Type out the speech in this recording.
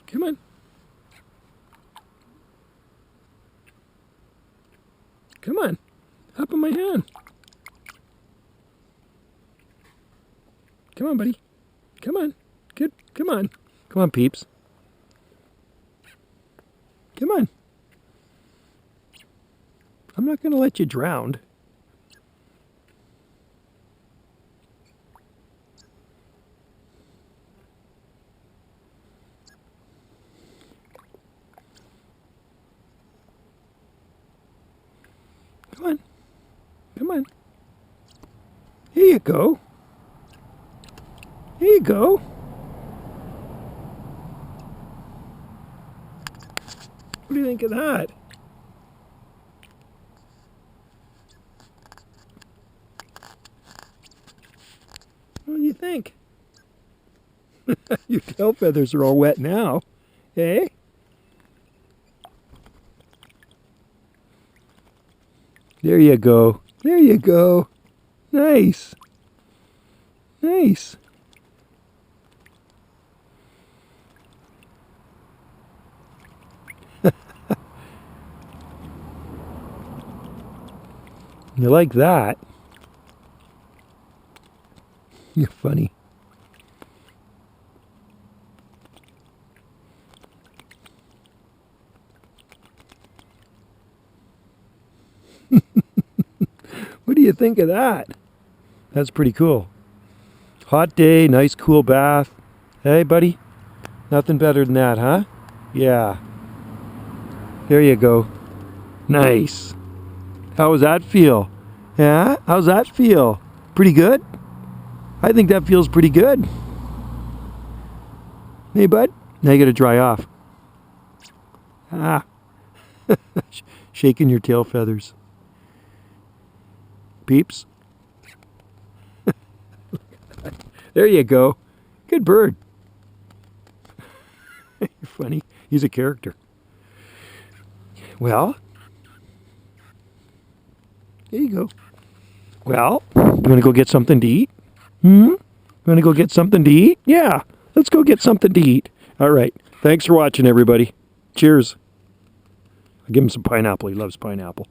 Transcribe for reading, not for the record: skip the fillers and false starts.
Come on. Come on. Hop on my hand. Come on, buddy. Come on. Good. Come on. Come on, peeps. Come on. I'm not going to let you drown. Come on. Come on. Here you go. Here you go. What do you think of that? What do you think? Your tail feathers are all wet now. Eh? There you go. There you go. Nice. Nice. You like that? You're funny. What do you think of that? That's pretty cool. Hot day, nice cool bath. Hey, buddy? Nothing better than that, huh? Yeah. There you go. Nice. How does that feel? Yeah? How's that feel? Pretty good? I think that feels pretty good. Hey, bud? Now you gotta dry off. Ah. Shaking your tail feathers. Peeps? There you go. Good bird. You're funny. He's a character. Well, here you go. Well, you want to go get something to eat? You want to go get something to eat? Yeah, let's go get something to eat. All right. Thanks for watching, everybody. Cheers. I'll give him some pineapple. He loves pineapple.